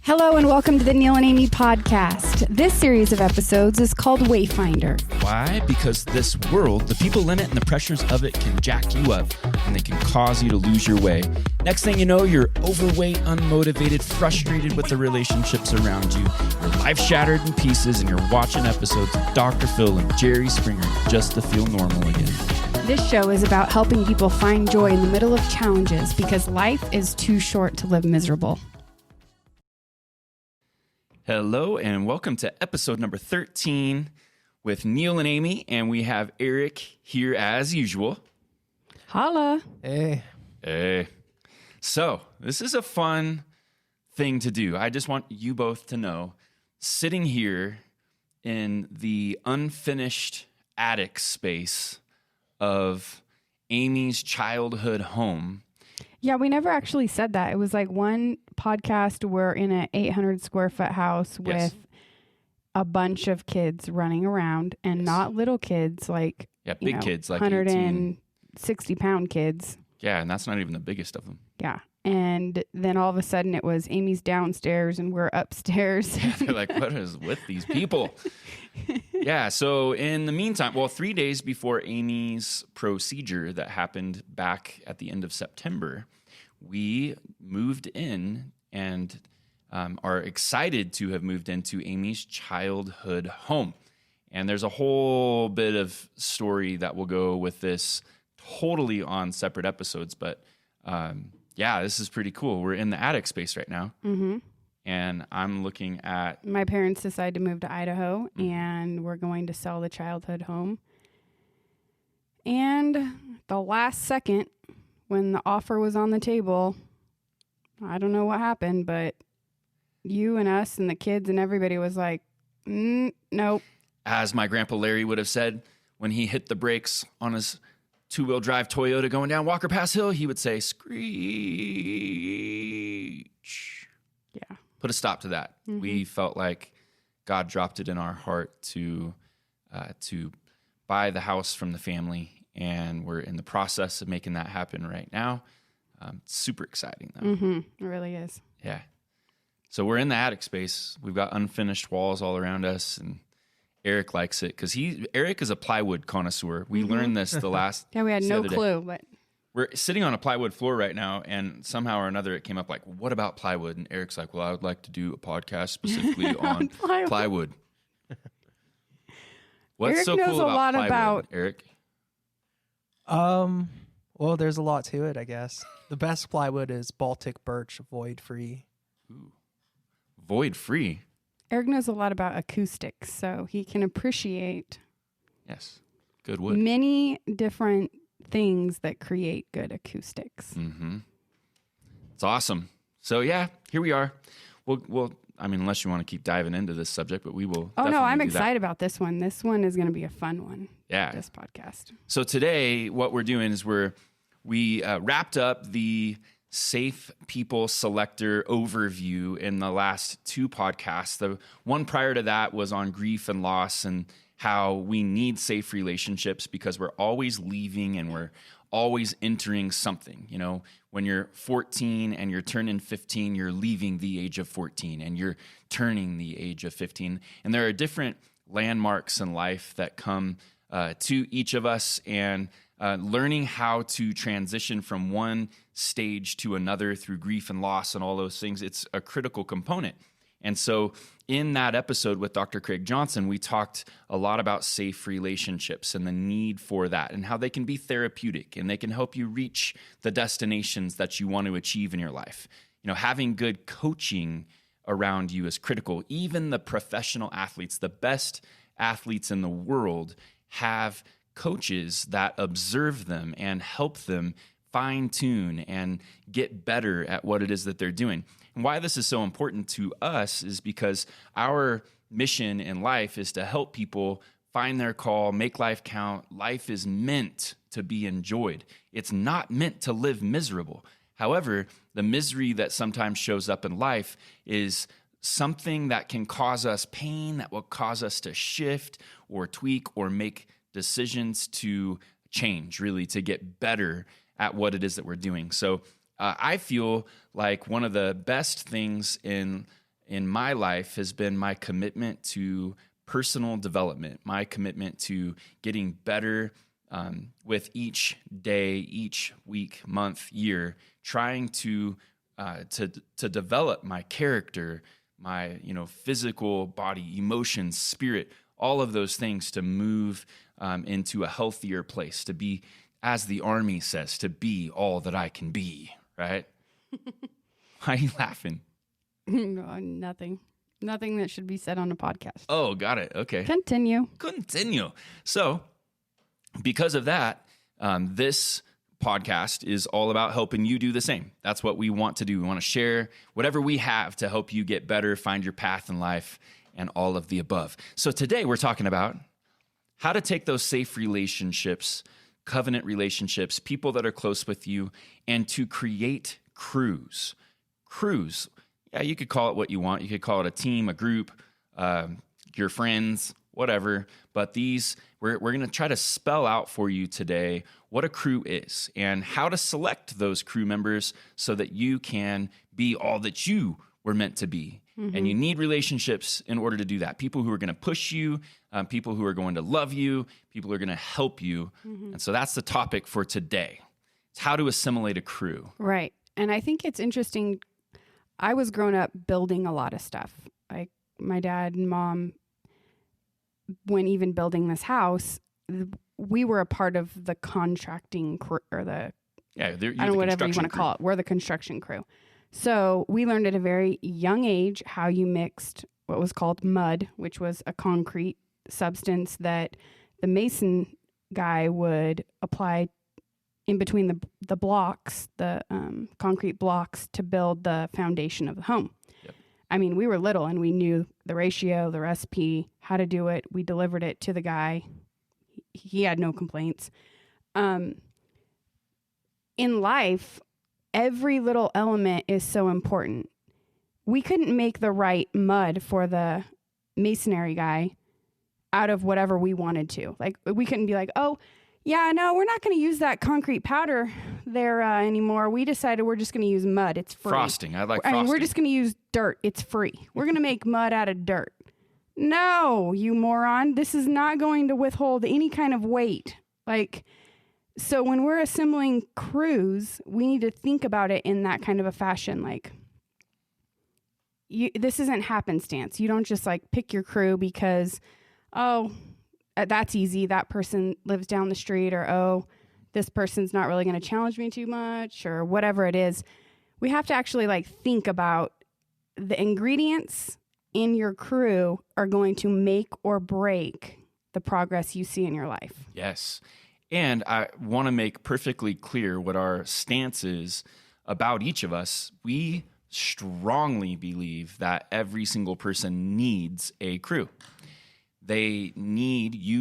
Hello and welcome to the Neal and Amie podcast. This series of episodes is called Wayfinder. Why? Because this world, the people in it and the pressures of it can jack you up and they can cause you to lose your way. Next thing you know, you're overweight, unmotivated, frustrated with the relationships around you. Your life shattered in pieces and you're watching episodes of Dr. Phil and Jerry Springer just to feel normal again. This show is about helping people find joy in the middle of challenges because life is too short to live miserable. Hello and welcome to episode number 13 with Neal and Amie, and we have Erik here as usual. Holla. Hey. So this is a fun thing to do. I just want you both to know, sitting here in the unfinished attic space of Amy's childhood home. Yeah, we never actually said that. It was like one podcast. We're in an 800 square foot house with a bunch of kids running around and not little kids, like big kids, like 160 pound kids. Yeah, and that's not even the biggest of them. Yeah. And then all of a sudden it was Amy's downstairs and we're upstairs. They're like, what is with these people? Yeah, so in the meantime, 3 days before Amy's procedure that happened back at the end of September, we moved in and are excited to have moved into Amy's childhood home. And there's a whole bit of story that will go with this totally on separate episodes, but this is pretty cool. We're in the attic space right now. Mm-hmm. And I'm looking at... My parents decided to move to Idaho, and we're going to sell the childhood home. And the last second, when the offer was on the table, I don't know what happened, but you and us and the kids and everybody was like, nope. As my grandpa Larry would have said when he hit the brakes on his two-wheel drive Toyota going down Walker Pass Hill, he would say, screech. Yeah. Put a stop to that. Mm-hmm. We felt like God dropped it in our heart to buy the house from the family, and we're in the process of making that happen right now. Super exciting, though. Mm-hmm. It really is. Yeah. So we're in the attic space. We've got unfinished walls all around us, and Erik likes it because Erik is a plywood connoisseur. We learned this the last. Yeah, we had no clue, but. We're sitting on a plywood floor right now, and somehow or another it came up like, what about plywood? And Erik's like, well, I would like to do a podcast specifically on plywood. What's Erik so knows cool a about lot plywood, about... Erik? Well, there's a lot to it, I guess. The best plywood is Baltic birch, void-free. Ooh. Void-free? Erik knows a lot about acoustics, so he can appreciate good wood. Many different things that create good acoustics. Mm-hmm. It's awesome. So here we are. We'll unless you want to keep diving into this subject, but we will. Oh no, I'm excited about this one. This one is going to be a fun one. Yeah. This podcast. So today, what we're doing is we wrapped up the Safe People Selector overview in the last two podcasts. The one prior to that was on grief and loss and how we need safe relationships because we're always leaving and we're always entering something. You know, when you're 14 and you're turning 15, you're leaving the age of 14 and you're turning the age of 15. And there are different landmarks in life that come to each of us, and learning how to transition from one stage to another through grief and loss and all those things, it's a critical component. And so in that episode with Dr. Craig Johnson, we talked a lot about safe relationships and the need for that and how they can be therapeutic and they can help you reach the destinations that you want to achieve in your life. You know, having good coaching around you is critical. Even the professional athletes, the best athletes in the world, have coaches that observe them and help them fine-tune and get better at what it is that they're doing. And why this is so important to us is because our mission in life is to help people find their call, make life count. Life is meant to be enjoyed. It's not meant to live miserable. However, the misery that sometimes shows up in life is something that can cause us pain, that will cause us to shift or tweak or make decisions to change, really, to get better at what it is that we're doing. So I feel like one of the best things in in my life has been my commitment to personal development, my commitment to getting better with each day, each week, month, year, trying to develop my character, my physical body, emotions, spirit, all of those things to move into a healthier place, to be, as the Army says, to be all that I can be, right? Why are you laughing? No, nothing. Nothing that should be said on a podcast. Oh, got it. Okay. Continue. So, because of that, this podcast is all about helping you do the same. That's what we want to do. We want to share whatever we have to help you get better, find your path in life, and all of the above. So today we're talking about how to take those safe relationships, covenant relationships, people that are close with you, and to create crews. Crews. Yeah, you could call it what you want. You could call it a team, a group, your friends, whatever. But we're going to try to spell out for you today what a crew is and how to select those crew members so that you can be all that you were meant to be. Mm-hmm. And you need relationships in order to do that. People who are going to push you, people who are going to love you, people who are going to help you. Mm-hmm. And so that's the topic for today. It's how to assimilate a crew. Right. And I think it's interesting. I was growing up building a lot of stuff. Like my dad and mom, when even building this house, we were a part of the contracting crew, or the, I don't know, whatever you want to call it. We're the construction crew. So we learned at a very young age how you mixed what was called mud, which was a concrete substance that the mason guy would apply in between the blocks, the concrete blocks, to build the foundation of the home. Yep. I mean, we were little and we knew the ratio, the recipe, how to do it. We delivered it to the guy. He had no complaints. In life, every little element is so important. We couldn't make the right mud for the masonry guy out of whatever we wanted to. Like, we couldn't be like, oh, yeah, no, we're not going to use that concrete powder there anymore. We decided we're just going to use mud. It's free. Frosting. I like frosting. I mean, we're just going to use dirt. It's free. We're going to make mud out of dirt. No, you moron. This is not going to withhold any kind of weight. Like, so when we're assembling crews, we need to think about it in that kind of a fashion. Like, this isn't happenstance. You don't just like pick your crew because, oh, that's easy. That person lives down the street, or, oh, this person's not really going to challenge me too much, or whatever it is. We have to actually like think about the ingredients in your crew are going to make or break the progress you see in your life. Yes. And I want to make perfectly clear what our stance is about each of us. We strongly believe that every single person needs a crew. You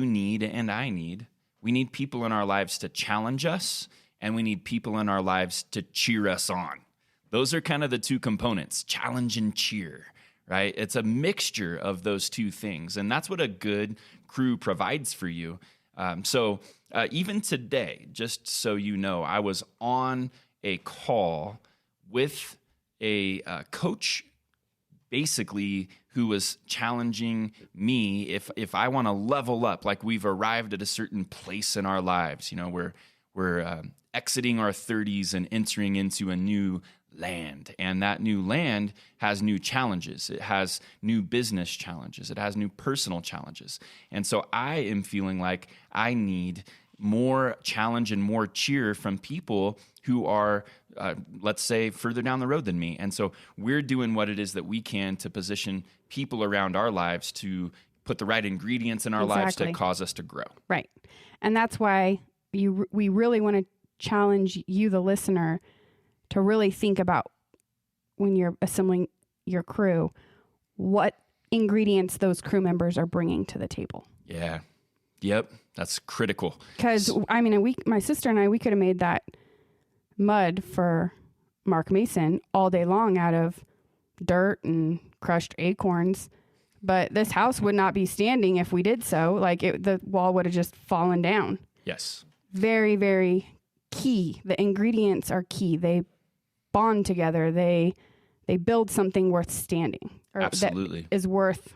need, and I need. We need people in our lives to challenge us, and we need people in our lives to cheer us on. Those are kind of the two components, challenge and cheer, right? It's a mixture of those two things, and that's what a good crew provides for you. So even today, just so you know, I was on a call with a coach, basically, who was challenging me if I want to level up, like we've arrived at a certain place in our lives. You know, we're exiting our 30s and entering into a new land, and that new land has new challenges. It has new business challenges. It has new personal challenges. And so I am feeling like I need more challenge and more cheer from people who are, let's say, further down the road than me. And so we're doing what it is that we can to position people around our lives to put the right ingredients in our lives to cause us to grow. Right. And that's why we really want to challenge you, the listener, to really think about, when you're assembling your crew, what ingredients those crew members are bringing to the table. Yeah. Yep. That's critical. Because, I mean, my sister and I, we could have made that mud for Mark Mason all day long out of dirt and crushed acorns. But this house would not be standing if we did so. Like, the wall would have just fallen down. Yes. Very, very key. The ingredients are key. They bond together. They they build something worth standing, or Absolutely. that is worth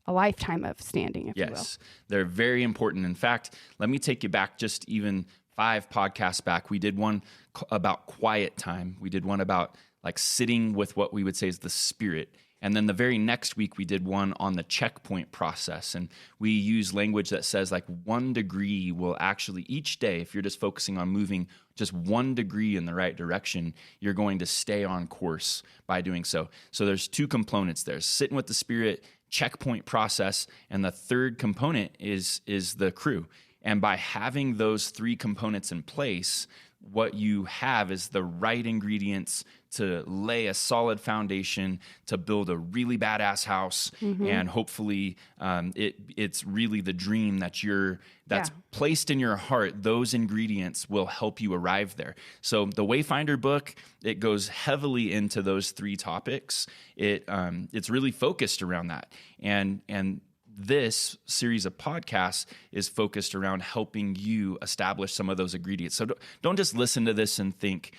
a lifetime of standing, if you will. Yes, they're very important. In fact, let me take you back just even 5 podcasts back. We did one about quiet time. We did one about like sitting with what we would say is the Spirit. And then the very next week, we did one on the checkpoint process. And we use language that says like 1 degree will actually, each day, if you're just focusing on moving just 1 degree in the right direction, you're going to stay on course by doing so. So there's 2 components there: sitting with the Spirit, checkpoint process, and the third component is the crew. And by having those 3 components in place, what you have is the right ingredients to lay a solid foundation to build a really badass house. And hopefully it's really the dream that's placed in your heart. Those ingredients will help you arrive there. So the Wayfinder book, it goes heavily into those 3 topics. It's really focused around that. And this series of podcasts is focused around helping you establish some of those ingredients. So don't just listen to this and think,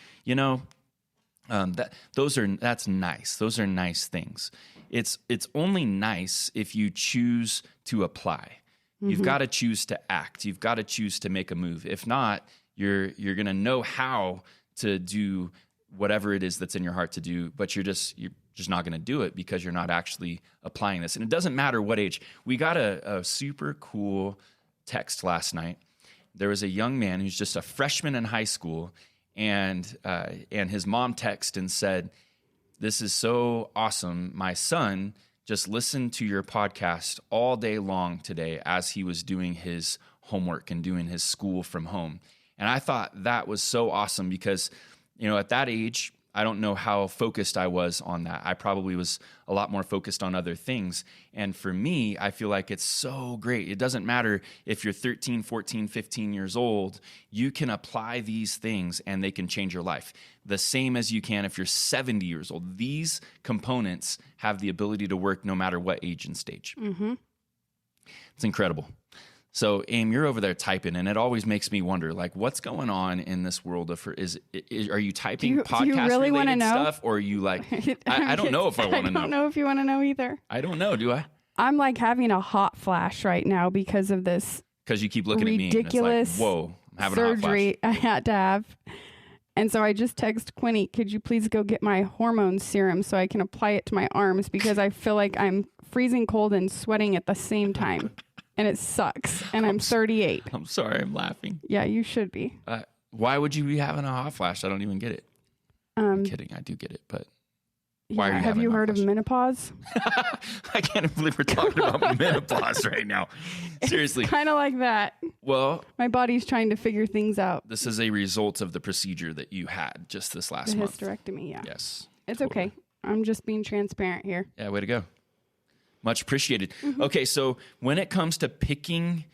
that's nice. Those are nice things. It's only nice if you choose to apply. You've got to choose to act. You've got to choose to make a move. If not, you're going to know how to do whatever it is that's in your heart to do, but you're just not going to do it because you're not actually applying this. And it doesn't matter what age. We got a super cool text last night. There was a young man who's just a freshman in high school, and his mom texted and said, "This is so awesome. My son just listened to your podcast all day long today as he was doing his homework and doing his school from home." And I thought that was so awesome because, at that age, I don't know how focused I was on that. I probably was a lot more focused on other things. And for me, I feel like it's so great. It doesn't matter if you're 13, 14, 15 years old. You can apply these things and they can change your life. The same as you can if you're 70 years old. These components have the ability to work no matter what age and stage. It's incredible. So, Aim, you're over there typing, and it always makes me wonder, like, what's going on in this world of? Are you typing podcast really related stuff, or are you like? I don't know if I want to know. I don't know if you want to know either. I don't know. Do I? I'm like having a hot flash right now because of this. Because you keep looking at me, ridiculous and it's like, whoa, I'm having surgery a hot flash. I had to have. And so I just text Quinny, could you please go get my hormone serum so I can apply it to my arms, because I feel like I'm freezing cold and sweating at the same time. And it sucks. And I'm 38. I'm sorry, I'm laughing. Yeah, you should be. Why would you be having a hot flash? I don't even get it. I'm kidding. I do get it, but why are you have you heard of menopause? I can't believe we're talking about menopause right now. Seriously. Kind of like that. Well, my body's trying to figure things out. This is a result of the procedure that you had just this last month. The hysterectomy, yeah. Yes. It's totally okay. I'm just being transparent here. Yeah, way to go. Much appreciated. Okay, so when it comes to picking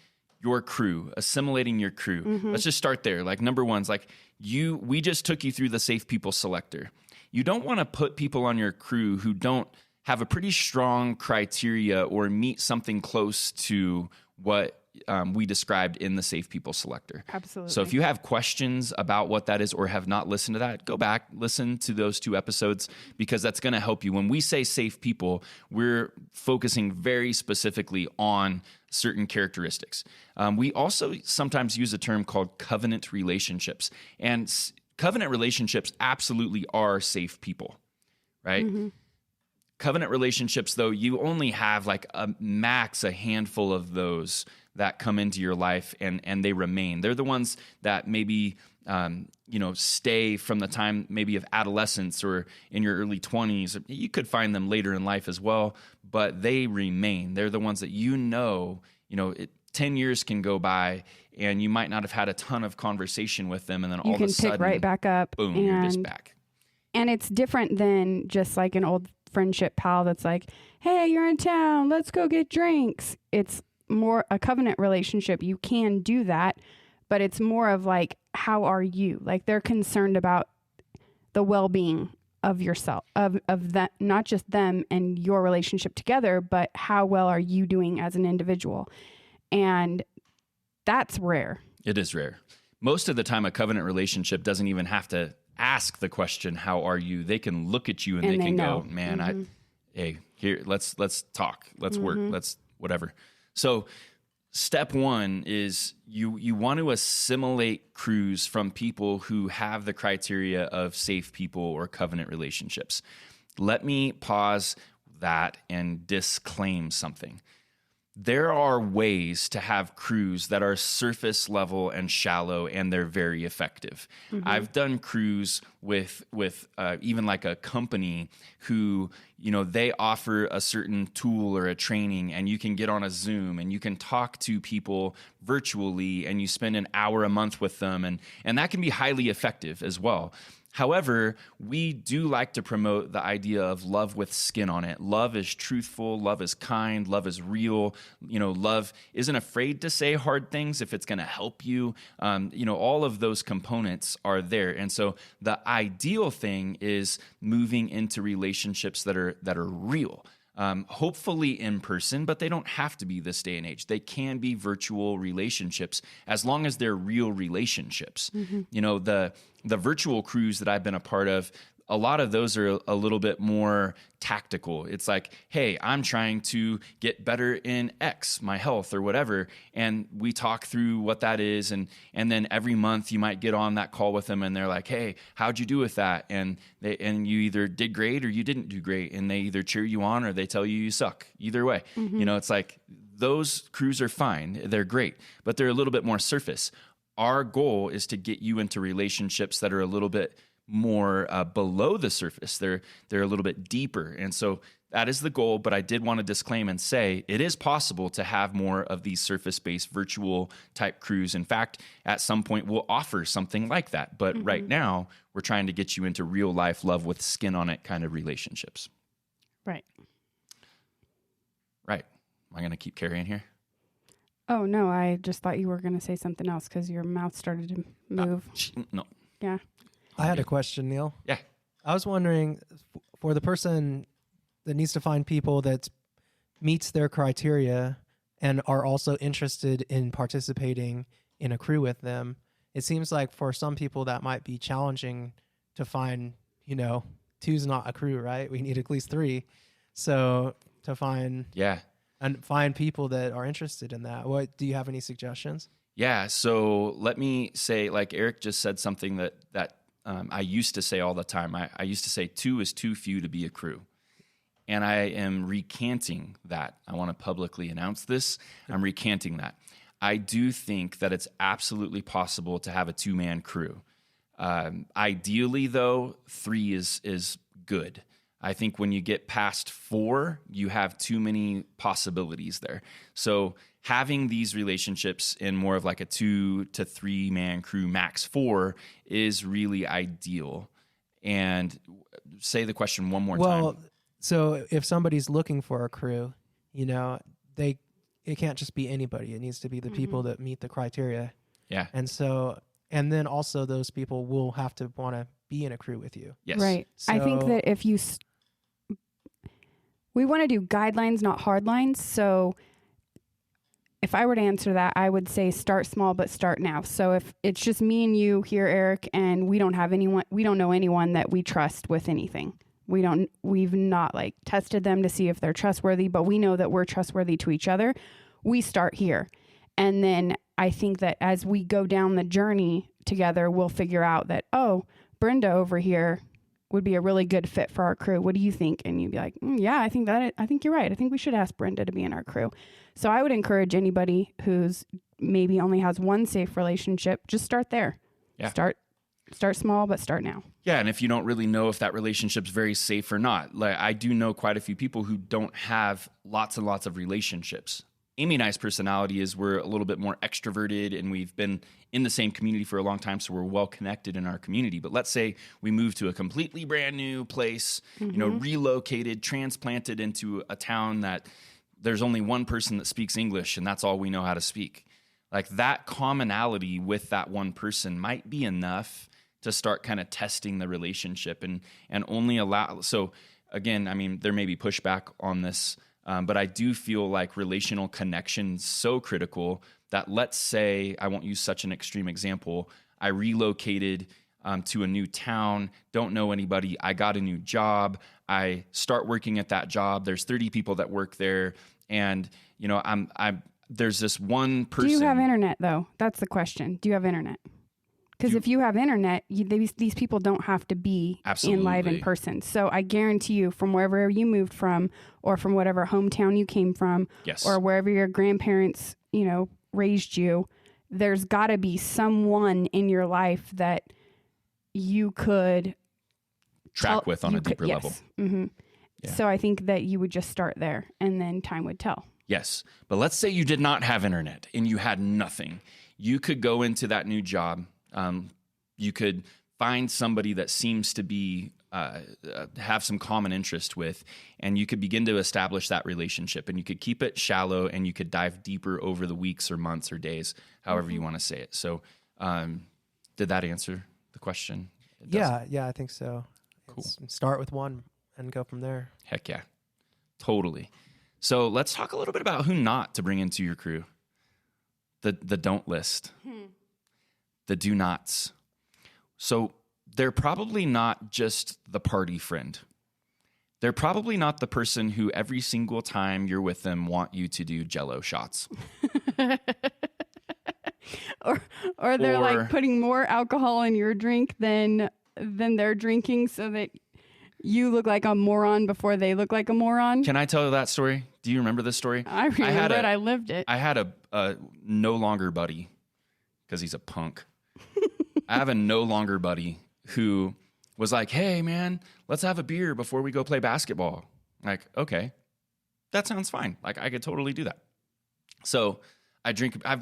your crew, assimilating your crew, let's just start there. Like, number one's like we just took you through the Safe People Selector. You don't want to put people on your crew who don't have a pretty strong criteria or meet something close to what we described in the Safe People Selector. Absolutely. So if you have questions about what that is or have not listened to that, go back, listen to those 2 episodes, because that's going to help you. When we say safe people, we're focusing very specifically on certain characteristics. We also sometimes use a term called covenant relationships. And covenant relationships absolutely are safe people, right? Covenant relationships, though, you only have like a handful of those that come into your life and they remain. They're the ones that maybe, stay from the time maybe of adolescence or in your early 20s. You could find them later in life as well, but they remain. They're the ones that 10 years can go by and you might not have had a ton of conversation with them, and then all of a sudden, pick right back up. Boom, you're just back. And it's different than just like an old friendship pal that's like, hey, you're in town, let's go get drinks. It's more a covenant relationship. You can do that, but it's more of like, how are you? Like, they're concerned about the well-being of yourself, of that, not just them and your relationship together, but how well are you doing as an individual? And that's rare. It is rare. Most of the time, a covenant relationship doesn't even have to ask the question, how are you? They can look at you and they can know. go, man, hey, here, let's talk, let's work, let's whatever. So step one is you want to assimilate crews from people who have the criteria of safe people or covenant relationships. Let me pause that and disclaim something. There are ways to have crews that are surface level and shallow, and they're very effective. I've done crews with even like a company who, they offer a certain tool or a training, and you can get on a Zoom and you can talk to people virtually, and you spend an hour a month with them, and that can be highly effective as well. However, we do like to promote the idea of love with skin on it. Love is truthful. Love is kind. Love is real. Love isn't afraid to say hard things if it's going to help you. All of those components are there. And so the ideal thing is moving into relationships that are real. Hopefully in person, but they don't have to be this day and age. They can be virtual relationships as long as they're real relationships. The virtual crews that I've been a part of, a lot of those are a little bit more tactical. It's like, hey, I'm trying to get better in X, my health or whatever. And we talk through what that is. And then every month you might get on that call with them and they're like, hey, how'd you do with that? And you either did great or you didn't do great. And they either cheer you on or they tell you suck. Either way, it's like those crews are fine. They're great, but they're a little bit more surface. Our goal is to get you into relationships that are a little bit more below the surface. They're a little bit deeper. And so that is the goal. But I did want to disclaim and say it is possible to have more of these surface-based virtual type crews. In fact, at some point we'll offer something like that. But right now we're trying to get you into real life love with skin on it kind of relationships. Right. Am I going to keep carrying here? Oh, no, I just thought you were going to say something else because your mouth started to move. No. Yeah. I had a question, Neal. Yeah. I was wondering, for the person that needs to find people that meets their criteria and are also interested in participating in a crew with them, it seems like for some people that might be challenging to find, two's not a crew, right? We need at least three. So to find people that are interested in that. Do you have any suggestions? Yeah. So let me say, like Erik just said something that I used to say all the time. I used to say 2 is too few to be a crew. And I am recanting that. I want to publicly announce this. I'm recanting that. I do think that it's absolutely possible to have a 2-man crew. Ideally, though, 3 is good. I think when you get past 4, you have too many possibilities there. So having these relationships in more of like a 2 to 3 man crew, max 4, is really ideal. And say the question one more time. Well, so if somebody's looking for a crew, it can't just be anybody. It needs to be the people that meet the criteria. Yeah. And then also those people will have to want to be in a crew with you. Yes. Right. So, I think that if you... we want to do guidelines, not hard lines. So if I were to answer that, I would say start small, but start now. So if it's just me and you here, Erik, and we don't know anyone that we trust with anything. We've not tested them to see if they're trustworthy, but we know that we're trustworthy to each other. We start here. And then I think that as we go down the journey together, we'll figure out that, Brenda over here would be a really good fit for our crew. What do you think? And you'd be like, yeah, I think you're right. I think we should ask Brenda to be in our crew. So I would encourage anybody who's maybe only has one safe relationship, just start there. Yeah. Start small, but start now. Yeah, and if you don't really know if that relationship's very safe or not, I do know quite a few people who don't have lots and lots of relationships. Amie and I's personality is we're a little bit more extroverted, and we've been in the same community for a long time, so we're well connected in our community. But let's say we move to a completely brand new place, relocated, transplanted into a town that there's only one person that speaks English, and that's all we know how to speak. Like that commonality with that one person might be enough to start kind of testing the relationship and only allow. So again, I mean, there may be pushback on this, but I do feel like relational connection is so critical that, let's say, I won't use such an extreme example, I relocated to a new town, don't know anybody. I got a new job. I start working at that job. There's 30 people that work there. And, you know, there's this one person. Do you have internet, though? That's the question. Do you have internet? Because if you have internet, these people don't have to be in live in person. So I guarantee you, from wherever you moved from, or from whatever hometown you came from, yes, or wherever your grandparents, you know, raised you, there's got to be someone in your life that you could track with on a deeper level. Mm-hmm. Yeah. So I think that you would just start there, and then time would tell. Yes. But let's say you did not have internet and you had nothing. You could go into that new job. You could find somebody that seems to be have some common interest with, and you could begin to establish that relationship. And you could keep it shallow, and you could dive deeper over the weeks or months or days, however you want to say it. So, did that answer the question? Yeah, I think so. Cool. Start with one and go from there. Heck yeah, totally. So let's talk a little bit about who not to bring into your crew. The don't list. The do nots. So they're probably not just the party friend. They're probably not the person who every single time you're with them want you to do Jell-O shots. or they're like putting more alcohol in your drink than they're drinking, so that you look like a moron before they look like a moron. Can I tell you that story? Do you remember this story? I remember it. I lived it. I had a no longer buddy, because he's a punk. I have a no longer buddy who was like, hey, man, let's have a beer before we go play basketball. Like, okay, that sounds fine. Like, I could totally do that. So I drink. I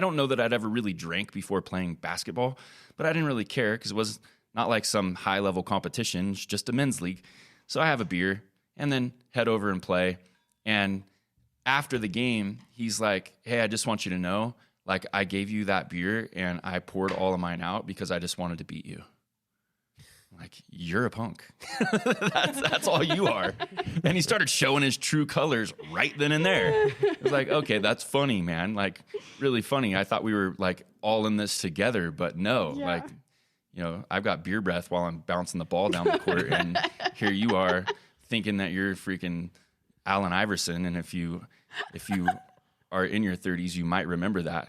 don't know that I'd ever really drank before playing basketball, but I didn't really care because it was not like some high-level competition, just a men's league. So I have a beer and then head over and play. And after the game, he's like, hey, I just want you to know, like, I gave you that beer and I poured all of mine out because I just wanted to beat you. Like, you're a punk. that's all you are. And he started showing his true colors right then and there. It was like, okay, that's funny, man. Like, really funny. I thought we were like all in this together, but no. Yeah. Like, you know, I've got beer breath while I'm bouncing the ball down the court, and here you are thinking that you're freaking Allen Iverson. And if you are in your 30s, you might remember that.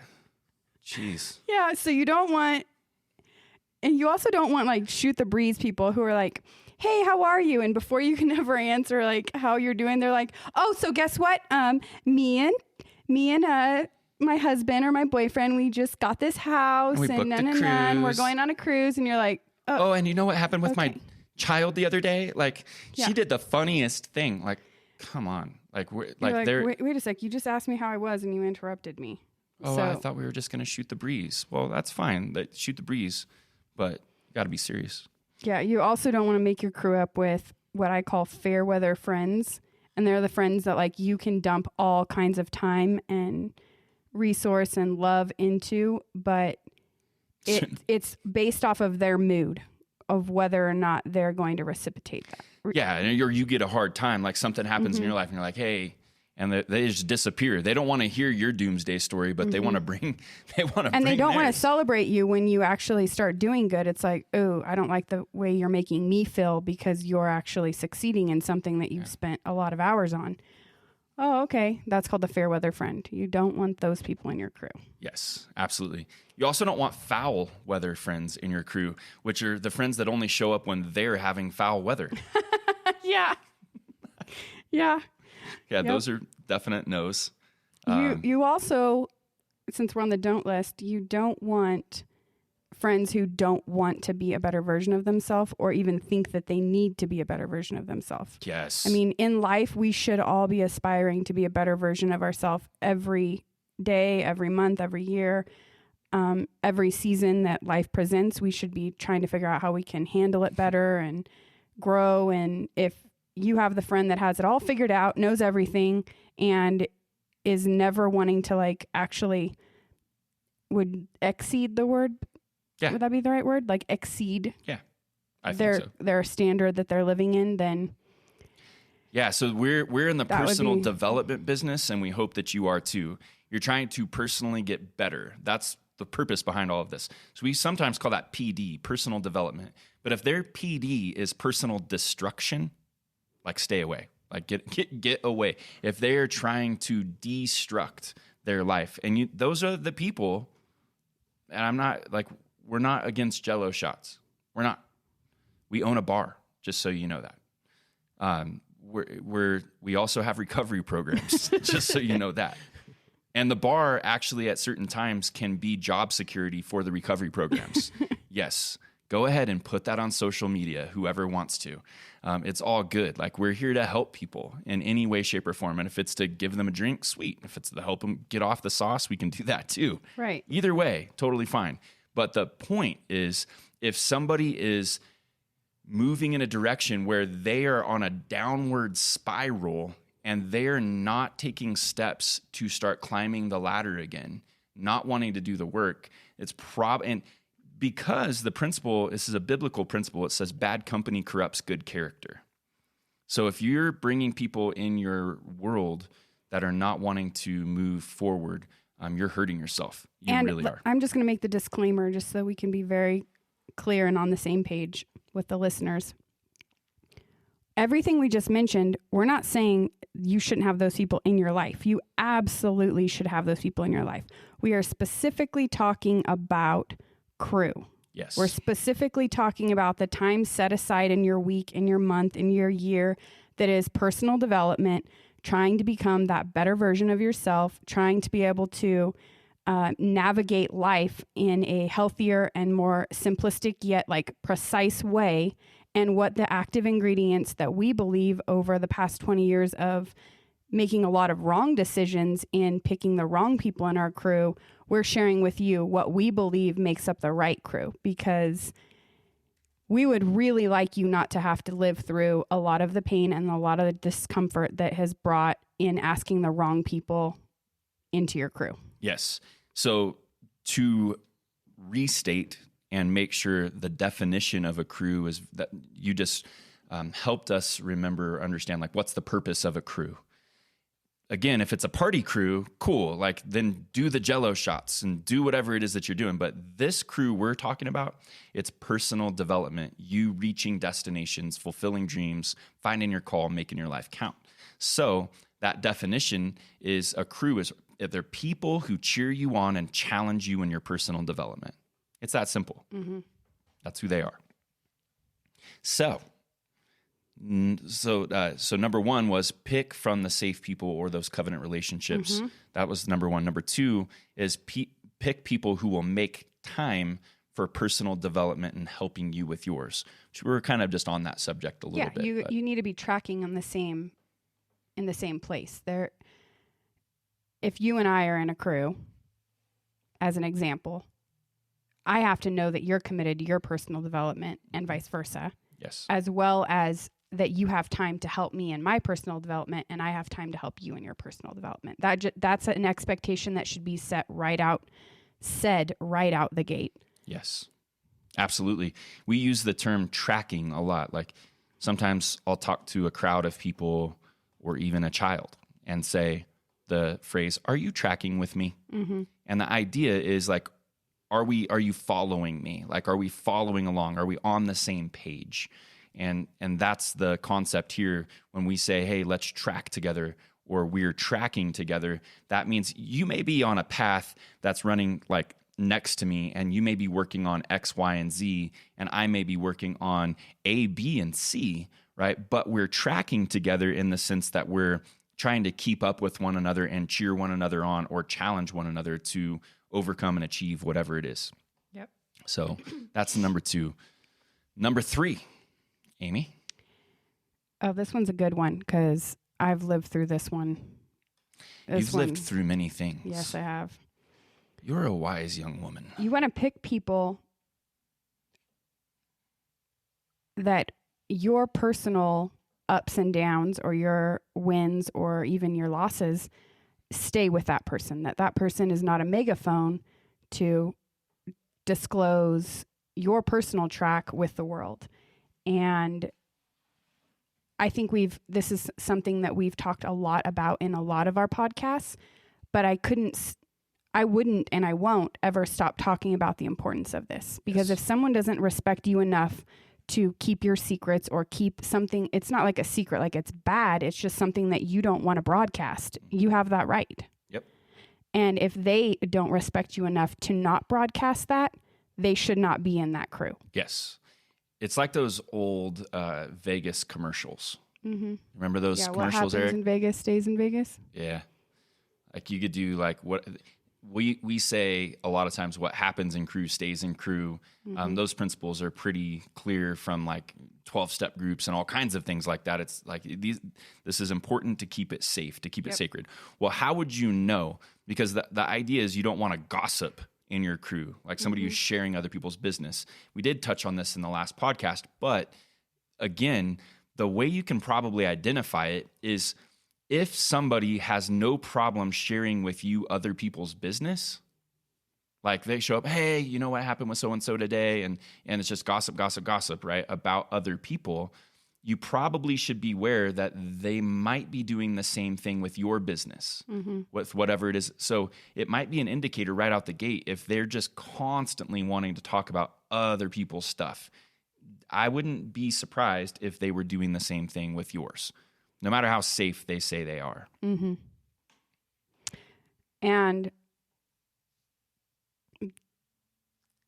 Jeez. Yeah. So you don't want. And you also don't want like shoot the breeze people who are like, hey, how are you? And before you can ever answer like how you're doing, they're like, oh, so guess what? Me and my husband or my boyfriend, we just got this house and we're going on a cruise. And you're like, oh, and you know what happened with my child the other day? Like, she did the funniest thing. Like, come on. Like, wait a sec. You just asked me how I was and you interrupted me. Oh, I thought we were just going to shoot the breeze. Well, that's fine. Shoot the breeze. But you got to be serious. Yeah, you also don't want to make your crew up with what I call fair weather friends. And they're the friends that like you can dump all kinds of time and resource and love into, but it's based off of their mood of whether or not they're going to reciprocate that. Yeah, and you get a hard time, like something happens in your life and you're like, hey, and they just disappear. They don't want to hear your doomsday story, but they want to bring. And they don't want to celebrate you when you actually start doing good. It's like, oh, I don't like the way you're making me feel because you're actually succeeding in something that you've spent a lot of hours on. Oh, okay. That's called the fair weather friend. You don't want those people in your crew. Yes, absolutely. You also don't want foul weather friends in your crew, which are the friends that only show up when they're having foul weather. Yeah. Yeah. Yeah, those are definite no's. You also, since we're on the don't list, you don't want friends who don't want to be a better version of themselves or even think that they need to be a better version of themselves. Yes. I mean, in life, we should all be aspiring to be a better version of ourselves every day, every month, every year, every season that life presents. We should be trying to figure out how we can handle it better and grow. And if you have the friend that has it all figured out, knows everything, and is never wanting to like actually would exceed the word. Yeah. Would that be the right word? Like exceed. Yeah. I think so. Their standard that they're living in, then. Yeah. So we're in the personal development business, and we hope that you are too. You're trying to personally get better. That's the purpose behind all of this. So we sometimes call that PD, personal development. But if their PD is personal destruction, like stay away, like get away. If they are trying to destruct their life, and those are the people, and I'm not like, we're not against Jell-O shots. We're not. We own a bar, just so you know that. We also have recovery programs, just so you know that. And the bar actually at certain times can be job security for the recovery programs. Yes. Go ahead and put that on social media, whoever wants to. It's all good. Like, we're here to help people in any way, shape, or form. And if it's to give them a drink, sweet. If it's to help them get off the sauce, we can do that too. Right. Either way, totally fine. But the point is, if somebody is moving in a direction where they are on a downward spiral and they're not taking steps to start climbing the ladder again, not wanting to do the work, it's and because the principle, this is a biblical principle, it says bad company corrupts good character. So if you're bringing people in your world that are not wanting to move forward, you're hurting yourself. You really are. I'm just going to make the disclaimer just so we can be very clear and on the same page with the listeners. Everything we just mentioned, we're not saying you shouldn't have those people in your life. You absolutely should have those people in your life. We are specifically talking about crew. Yes. We're specifically talking about the time set aside in your week, in your month, in your year that is personal development, trying to become that better version of yourself, trying to be able to navigate life in a healthier and more simplistic yet like precise way. And what the active ingredients that we believe over the past 20 years of making a lot of wrong decisions in picking the wrong people in our crew, we're sharing with you what we believe makes up the right crew, because we would really like you not to have to live through a lot of the pain and a lot of the discomfort that has brought in asking the wrong people into your crew. Yes. So to restate and make sure the definition of a crew is that you just helped us understand, like, what's the purpose of a crew? Again, if it's a party crew, cool. Like, then do the Jell-O shots and do whatever it is that you're doing. But this crew we're talking about, it's personal development, you reaching destinations, fulfilling dreams, finding your call, making your life count. So that definition is a crew is they're people who cheer you on and challenge you in your personal development. It's that simple. Mm-hmm. That's who they are. So number one was pick from the safe people or those covenant relationships. Mm-hmm. That was number one. Number two is pick people who will make time for personal development and helping you with yours. Which we're kind of just on that subject a little bit. Yeah, you need to be tracking in the same place. If you and I are in a crew, as an example, I have to know that you're committed to your personal development and vice versa. Yes. As well as that you have time to help me in my personal development and I have time to help you in your personal development. That's an expectation that should be said right out the gate. Yes, absolutely. We use the term tracking a lot. Like, sometimes I'll talk to a crowd of people or even a child and say the phrase, "Are you tracking with me?" Mm-hmm. And the idea is like, are you following me? Like, are we following along? Are we on the same page? And that's the concept here when we say, hey, let's track together, or we're tracking together. That means you may be on a path that's running like next to me, and you may be working on X, Y, and Z, and I may be working on A, B, and C, right? But we're tracking together in the sense that we're trying to keep up with one another and cheer one another on or challenge one another to overcome and achieve whatever it is. Yep. So that's number two. Number three, Amy. Oh, this one's a good one because I've lived through this one. You've lived through many things. Yes, I have. You're a wise young woman. You want to pick people that your personal ups and downs or your wins or even your losses stay with that person, that person is not a megaphone to disclose your personal track with the world. And I think this is something that we've talked a lot about in a lot of our podcasts, but I I wouldn't and I won't ever stop talking about the importance of this, because if someone doesn't respect you enough to keep your secrets or keep something, it's not like a secret, like it's bad. It's just something that you don't want to broadcast. You have that right. Yep. And if they don't respect you enough to not broadcast that, they should not be in that crew. Yes. It's like those old Vegas commercials. Mm-hmm. Remember those Yeah, commercials, what happens Erik? in Vegas stays in Vegas. Yeah. Like you could do like what we say a lot of times, what happens in crew stays in crew. Those principles are pretty clear from like 12-step groups and all kinds of things like that. It's like this is important to keep it safe, to keep it sacred. Well, how would you know? Because the idea is you don't want to gossip in your crew, like somebody who's sharing other people's business. We did touch on this in the last podcast, but again, the way you can probably identify it is if somebody has no problem sharing with you other people's business, like they show up, hey, you know what happened with so-and-so today? And it's just gossip, right? About other people. You probably should be aware that they might be doing the same thing with your business, with whatever it is. So it might be an indicator right out the gate if they're just constantly wanting to talk about other people's stuff. I wouldn't be surprised if they were doing the same thing with yours, no matter how safe they say they are. Mm-hmm. And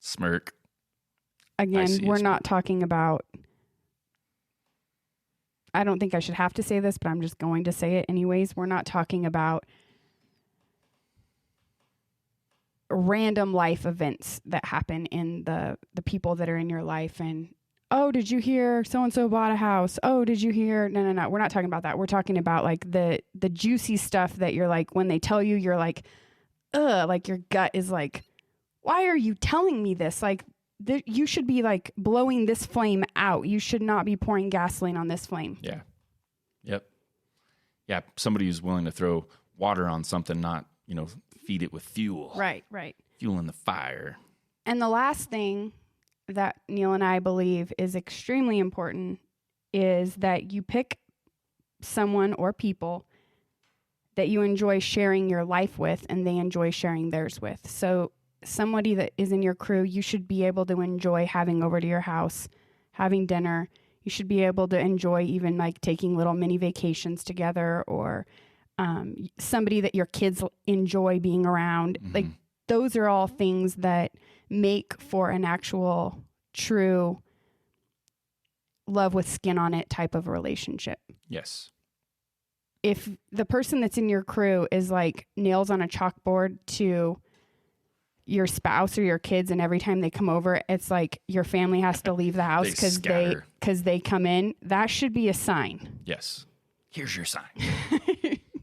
Smirk. again, we're not talking about, I don't think I should have to say this, but I'm just going to say it anyways. We're not talking about random life events that happen in the people that are in your life. And, oh, did you hear so-and-so bought a house? Oh, did you hear? No. We're not talking about that. We're talking about like the juicy stuff that you're like, when they tell you, you're like, ugh, like your gut is like, why are you telling me this? Like, you should be like blowing this flame out. You should not be pouring gasoline on this flame. Yeah. Yep. Yeah. Somebody who's willing to throw water on something, not, feed it with fuel. Right. Fuel in the fire. And the last thing that Neal and I believe is extremely important is that you pick someone or people that you enjoy sharing your life with and they enjoy sharing theirs with. So somebody that is in your crew, you should be able to enjoy having over to your house, having dinner. You should be able to enjoy even like taking little mini vacations together, or somebody that your kids enjoy being around. Like, those are all things that make for an actual true love with skin on it type of relationship. Yes. If the person that's in your crew is like nails on a chalkboard to your spouse or your kids, and every time they come over, it's like your family has to leave the house because they come in, that should be a sign. Yes. Here's your sign.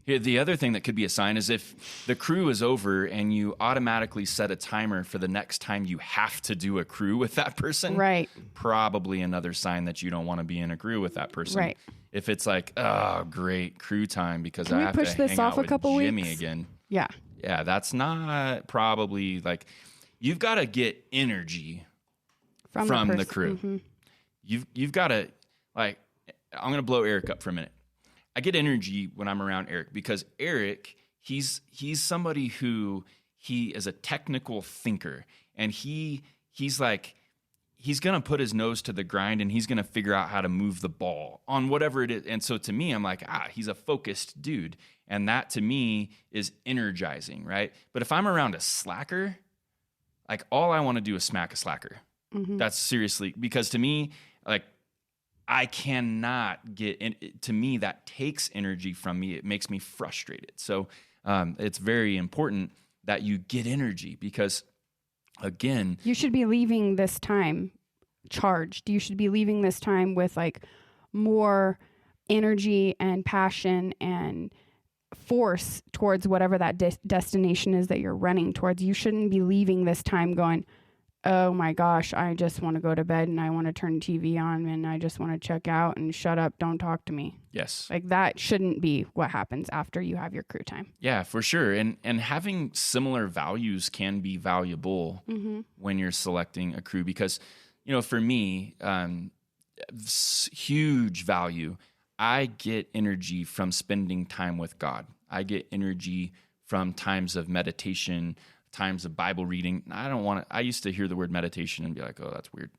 Here, the other thing that could be a sign is if the crew is over and you automatically set a timer for the next time you have to do a crew with that person. Right. Probably another sign that you don't want to be in a crew with that person. Right. If it's like, oh, great crew time because Can I we have push to this hang off out a with couple Jimmy weeks? again. Yeah. Yeah, that's not probably like, you've got to get energy from the crew. Mm-hmm. You've got to, like, I'm going to blow Erik up for a minute. I get energy when I'm around Erik because Erik, he's somebody who he is a technical thinker, and he's like, he's going to put his nose to the grind and he's going to figure out how to move the ball on whatever it is. And so to me, I'm like, he's a focused dude. And that to me is energizing, right? But if I'm around a slacker, like all I want to do is smack a slacker. Mm-hmm. That's seriously, because to me, like, I cannot get in. To me, that takes energy from me. It makes me frustrated. So it's very important that you get energy because, again, you should be leaving this time charged. You should be leaving this time with like more energy and passion and force towards whatever that destination is that you're running towards. You shouldn't be leaving this time going, oh my gosh, I just want to go to bed and I want to turn TV on and I just want to check out and shut up, don't talk to me. Yes. Like, that shouldn't be what happens after you have your crew time. Yeah, for sure. And having similar values can be valuable when you're selecting a crew because, for me, huge value. I get energy from spending time with God. I get energy from times of meditation, times of Bible reading. I used to hear the word meditation and be like, oh, that's weird.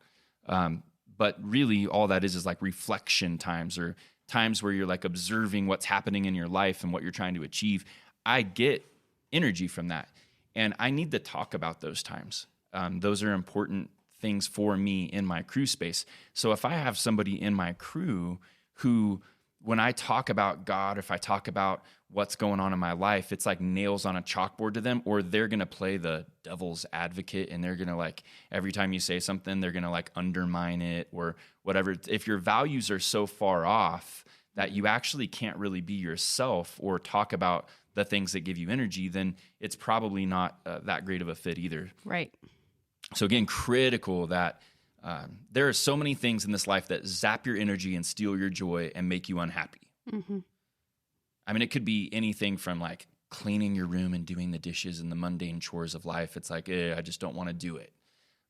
But really all that is like reflection times, or times where you're like observing what's happening in your life and what you're trying to achieve. I get energy from that. And I need to talk about those times. Those are important things for me in my crew space. So if I have somebody in my crew who, when I talk about God, if I talk about what's going on in my life, it's like nails on a chalkboard to them, or they're going to play the devil's advocate, and they're going to like, every time you say something, they're going to like undermine it or whatever. If your values are so far off that you actually can't really be yourself or talk about the things that give you energy, then it's probably not that great of a fit either. Right. So again, critical that there are so many things in this life that zap your energy and steal your joy and make you unhappy. Mm-hmm. I mean, it could be anything from like cleaning your room and doing the dishes and the mundane chores of life. It's like, I just don't want to do it.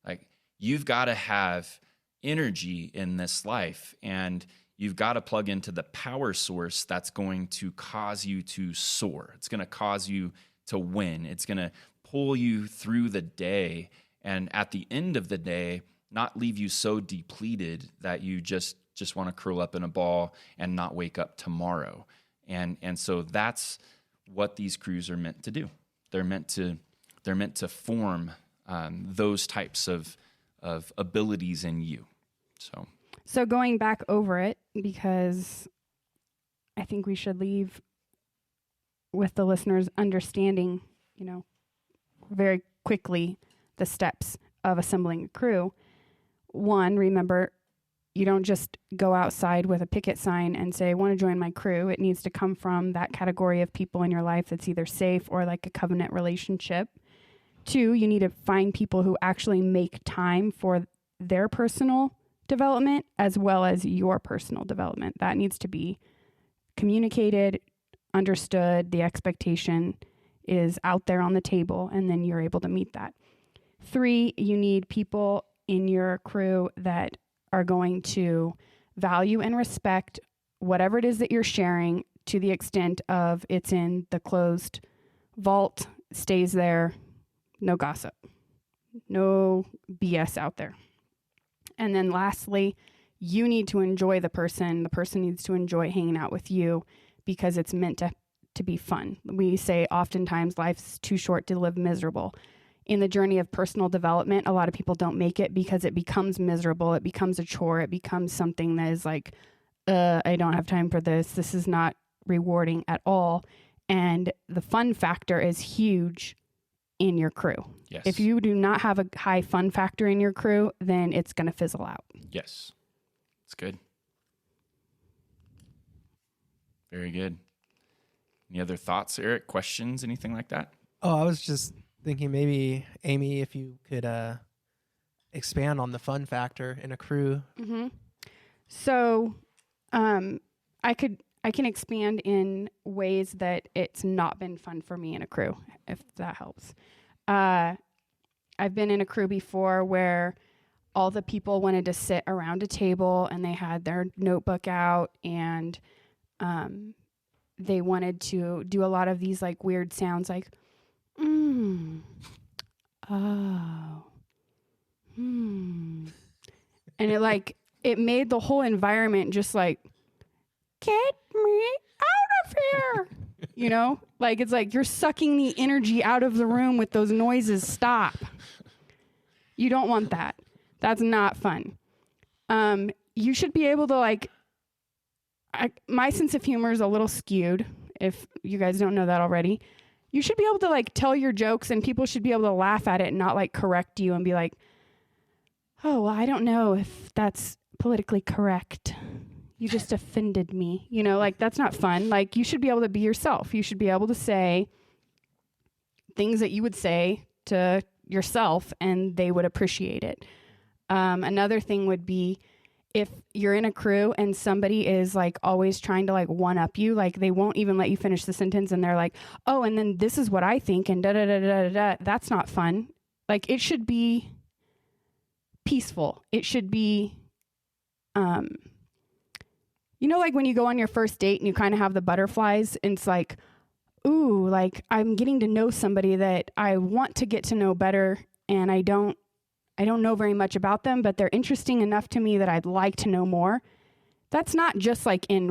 Like, you've got to have energy in this life, and you've got to plug into the power source that's going to cause you to soar. It's going to cause you to win. It's going to pull you through the day, and at the end of the day, not leave you so depleted that you just want to curl up in a ball and not wake up tomorrow. And so that's what these crews are meant to do. They're meant to form those types of abilities in you. So going back over it, because I think we should leave with the listeners understanding, very quickly the steps of assembling a crew. One, remember, you don't just go outside with a picket sign and say, I want to join my crew. It needs to come from that category of people in your life that's either safe or like a covenant relationship. Two, you need to find people who actually make time for their personal development as well as your personal development. That needs to be communicated, understood. The expectation is out there on the table, and then you're able to meet that. Three, you need people in your crew that are going to value and respect whatever it is that you're sharing, to the extent of it's in the closed vault, stays there, no gossip, no BS out there. And then lastly, you need to enjoy the person. The person needs to enjoy hanging out with you, because it's meant to be fun. We say oftentimes life's too short to live miserable. In the journey of personal development, a lot of people don't make it because it becomes miserable. It becomes a chore. It becomes something that is like, I don't have time for this. This is not rewarding at all. And the fun factor is huge in your crew. Yes. If you do not have a high fun factor in your crew, then it's going to fizzle out. Yes. It's good. Very good. Any other thoughts, Erik? Questions? Anything like that? Oh, I was just thinking maybe, Amy, if you could expand on the fun factor in a crew. Mm-hmm. So I can expand in ways that it's not been fun for me in a crew, if that helps. I've been in a crew before where all the people wanted to sit around a table and they had their notebook out, and they wanted to do a lot of these like weird sounds like, oh, and it made the whole environment just like, get me out of here. It's like you're sucking the energy out of the room with those noises. Stop. You don't want that. That's not fun. You should be able to my sense of humor is a little skewed, if you guys don't know that already. You should be able to tell your jokes, and people should be able to laugh at it and not correct you and be like, oh, well, I don't know if that's politically correct. You just offended me. That's not fun. You should be able to be yourself. You should be able to say things that you would say to yourself, and they would appreciate it. Another thing would be, if you're in a crew and somebody is always trying to one up you, they won't even let you finish the sentence, and they're like, oh, and then this is what I think, and da da da da da. That's not fun. It should be peaceful. It should be, when you go on your first date and you kind of have the butterflies, and it's like, ooh, like I'm getting to know somebody that I want to get to know better, and I don't know very much about them, but they're interesting enough to me that I'd like to know more. That's not just like in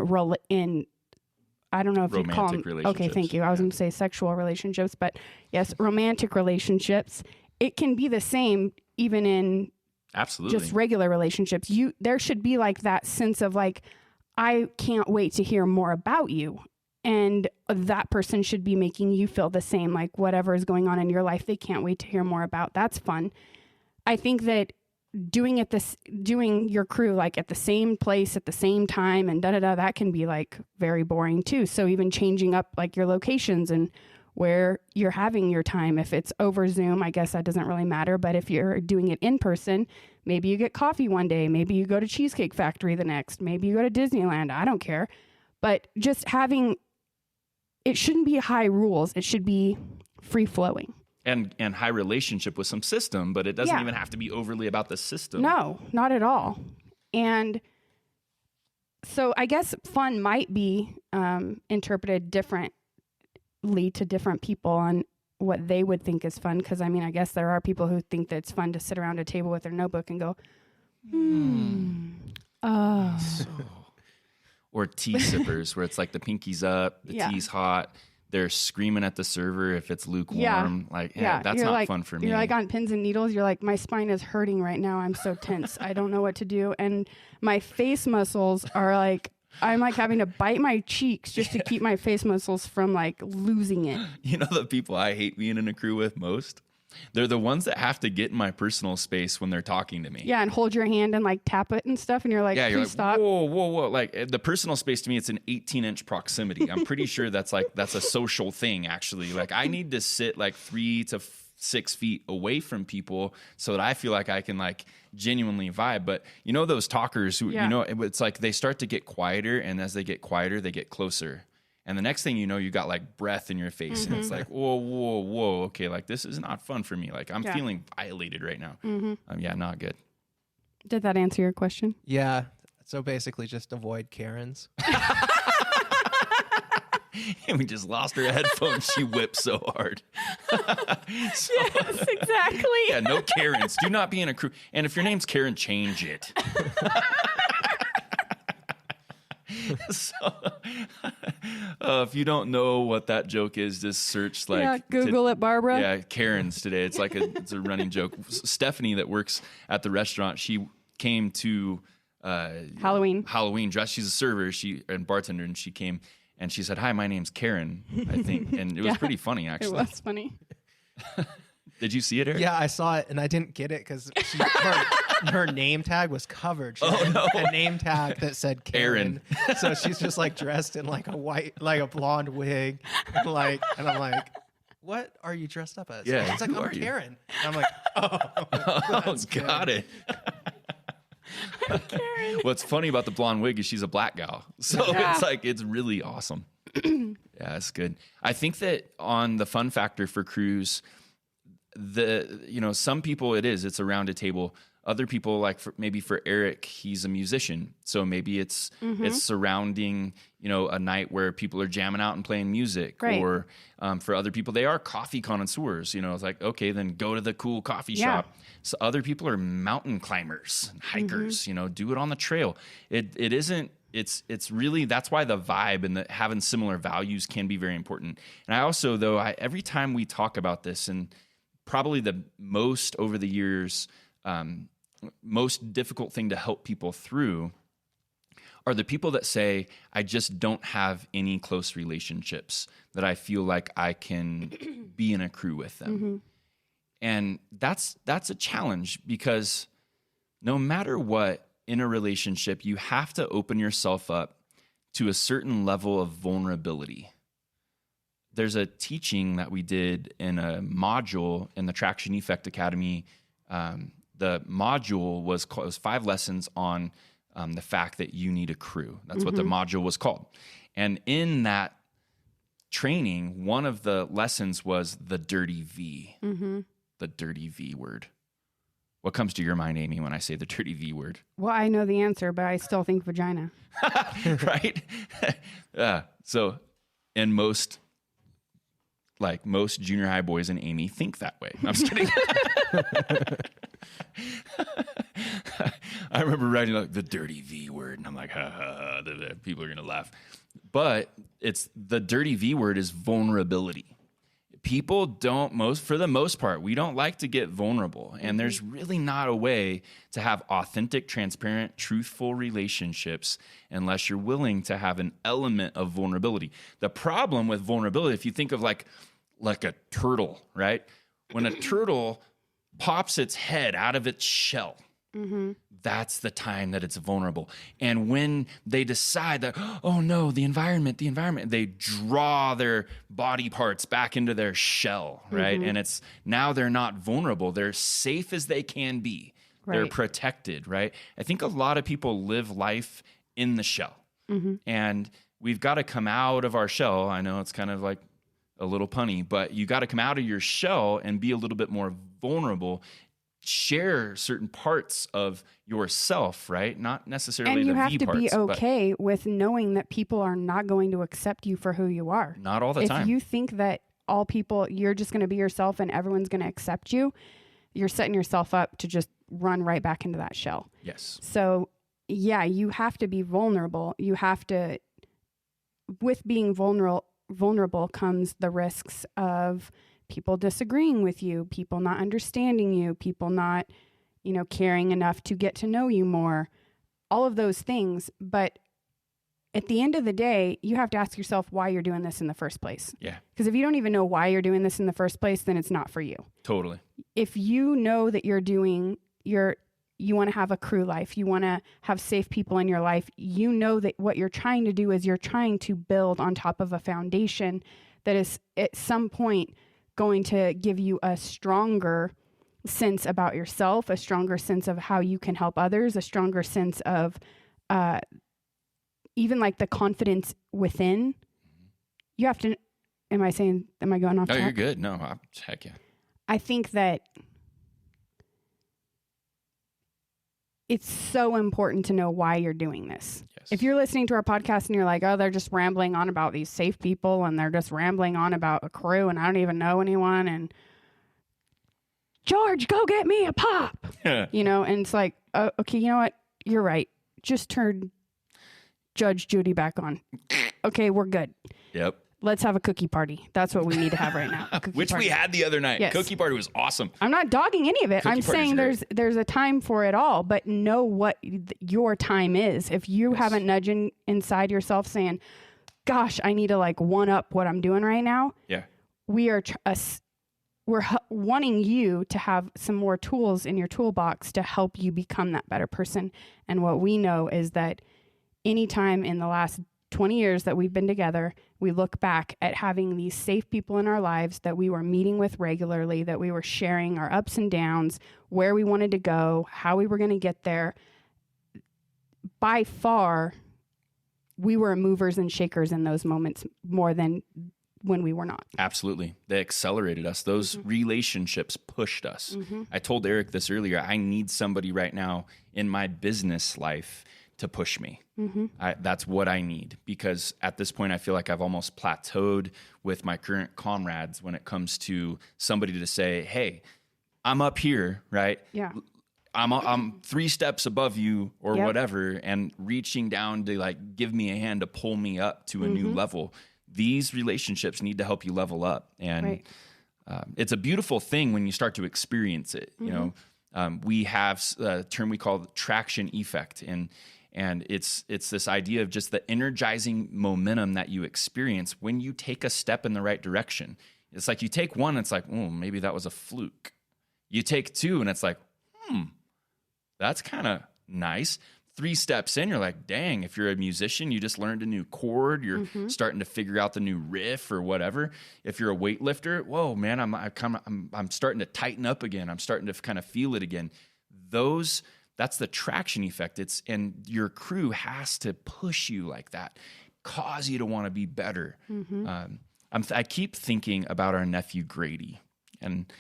I don't know if you call them. Okay, thank you. I was going to say sexual relationships, but yes, romantic relationships. It can be the same even in absolutely just regular relationships. There should be like that sense of like, I can't wait to hear more about you. And that person should be making you feel the same, like whatever is going on in your life, they can't wait to hear more about. That's fun. I think that doing your crew like at the same place at the same time and that can be like very boring too. So even changing up like your locations and where you're having your time, if it's over Zoom, I guess that doesn't really matter. But if you're doing it in person, maybe you get coffee one day, maybe you go to Cheesecake Factory the next, maybe you go to Disneyland. I don't care. But just it shouldn't be high rules. It should be free flowing. And high relationship with some system, but it doesn't even have to be overly about the system. No, not at all. And so I guess fun might be interpreted differently to different people on what they would think is fun. Because, I mean, I guess there are people who think that it's fun to sit around a table with their notebook and go, Or tea sippers, where it's like the pinky's up, the tea's hot. They're screaming at the server if it's lukewarm. That's not like, fun for me. You're like on pins and needles. You're like, my spine is hurting right now. I'm so tense. I don't know what to do. And my face muscles are like, I'm like having to bite my cheeks just to keep my face muscles from like losing it. You know the people I hate being in a crew with most? They're the ones that have to get in my personal space when they're talking to me. Yeah, and hold your hand and like tap it and stuff. And you're like, please stop. Whoa. Like the personal space to me, it's an 18-inch proximity. I'm pretty sure that's a social thing, actually. Like I need to sit like 3 to 6 feet away from people so that I feel like I can like genuinely vibe. But you know those talkers who, it's like they start to get quieter. And as they get quieter, they get closer. And the next thing you know, you got like breath in your face. And it's like, whoa. Okay, like this is not fun for me. Like I'm feeling violated right now. Not good. Did that answer your question? Yeah. So basically just avoid Karens. And we just lost her headphones. She whipped so hard. Yes, exactly. Yeah, no Karens. Do not be in a crew. And if your name's Karen, change it. If you don't know what that joke is, just search Google it, Barbara. Yeah, Karen's today. It's like it's a running joke. Stephanie that works at the restaurant, she came to Halloween dressed. She's a server, and bartender, and she came and she said, "Hi, my name's Karen," I think, and it was pretty funny actually. It was funny. Did you see it, Erik? Yeah, I saw it, and I didn't get it because her name tag was covered. She had a name tag that said Karen. So she's just like dressed in like a blonde wig, and I'm like, what are you dressed up as? Yeah, it's like, I'm Karen. And I'm like, got it. What's funny about the blonde wig is she's a black gal, so it's really awesome. Yeah, it's good. I think that on the fun factor for crews, some people it's around a table. Other people, like maybe for Erik, he's a musician, so maybe it's surrounding a night where people are jamming out and playing music. Right. Or for other people, they are coffee connoisseurs. It's like, okay, then go to the cool coffee shop. So other people are mountain climbers, and hikers. Do it on the trail. It isn't. It's really, that's why the vibe and having similar values can be very important. And I also, though, every time we talk about this, and probably the most over the years, most difficult thing to help people through are the people that say, I just don't have any close relationships that I feel like I can be in a crew with them. And that's a challenge, because no matter what, in a relationship, you have to open yourself up to a certain level of vulnerability. There's a teaching that we did in a module in the Traction Effect Academy. The module was 5 lessons on the fact that you need a crew. That's what the module was called. And in that training, one of the lessons was the dirty V. The dirty V word. What comes to your mind, Amie, when I say the dirty V word? Well, I know the answer, but I still think vagina. Right? So in most like most junior high boys in Amie think that way. I'm just kidding. I remember writing like the dirty V word, and I'm like, ha ha ha, the people are going to laugh. But it's the dirty V word is vulnerability. People don't, for the most part, we don't like to get vulnerable. And there's really not a way to have authentic, transparent, truthful relationships unless you're willing to have an element of vulnerability. The problem with vulnerability, if you think of like a turtle, right? When a turtle pops its head out of its shell, that's the time that it's vulnerable. And when they decide that, oh no, the environment, they draw their body parts back into their shell, right? And it's now they're not vulnerable. They're safe as they can be. Right. They're protected, right? I think a lot of people live life in the shell. And we've got to come out of our shell. I know it's kind of like a little punny, but you got to come out of your shell and be a little bit more vulnerable. Share certain parts of yourself, right? Not necessarily the V parts. And you have to be okay with knowing that people are not going to accept you for who you are. Not all the time. If you think that all people, you're just going to be yourself and everyone's going to accept you, you're setting yourself up to just run right back into that shell. Yes. So yeah, you have to be vulnerable. You have to, with being vulnerable comes the risks of people disagreeing with you, people not understanding you, people not, caring enough to get to know you more, all of those things. But at the end of the day, you have to ask yourself why you're doing this in the first place. Yeah. Because if you don't even know why you're doing this in the first place, then it's not for you. Totally. If you know that you want to have a crew life, you want to have safe people in your life, you know that what you're trying to do is you're trying to build on top of a foundation that is at some point going to give you a stronger sense about yourself, a stronger sense of how you can help others, a stronger sense of even like the confidence within. You have to, am I going off track? No, you're good. No, heck yeah. I think that it's so important to know why you're doing this. Yes. If you're listening to our podcast and you're like, oh, they're just rambling on about these safe people and they're just rambling on about a crew and I don't even know anyone and George, go get me a pop. And it's like, oh, okay, you know what? You're right. Just turn Judge Judy back on. Okay, we're good. Yep. Let's have a cookie party. That's what we need to have right now. Which party. We had the other night. Yes. Cookie party was awesome. I'm not dogging any of it. I'm saying there's a time for it all, but know what your time is. If you haven't nudging inside yourself saying, gosh, I need to like one up what I'm doing right now. Yeah. We're wanting you to have some more tools in your toolbox to help you become that better person. And what we know is that anytime in the last 20 years that we've been together, we look back at having these safe people in our lives that we were meeting with regularly, that we were sharing our ups and downs, where we wanted to go, how we were going to get there. By far, we were movers and shakers in those moments more than when we were not. Absolutely. They accelerated us. Those relationships pushed us. I told Erik this earlier. I need somebody right now in my business life to push me. That's what I need, because at this point I feel like I've almost plateaued with my current comrades when it comes to somebody to say, hey, I'm up here, right? Yeah. I'm 3 steps above you or whatever, and reaching down to like give me a hand to pull me up to a new level. These relationships need to help you level up. And it's a beautiful thing when you start to experience it. We have a term we call the traction effect, and it's this idea of just the energizing momentum that you experience when you take a step in the right direction. It's like you take one, it's like, oh, maybe that was a fluke. You take 2, and it's like, that's kind of nice. 3 steps in, you're like, dang, if you're a musician, you just learned a new chord, you're starting to figure out the new riff or whatever. If you're a weightlifter, whoa, man, I'm starting to tighten up again. I'm starting to kind of feel it again. That's the traction effect. And your crew has to push you like that, cause you to want to be better. I keep thinking about our nephew Grady, and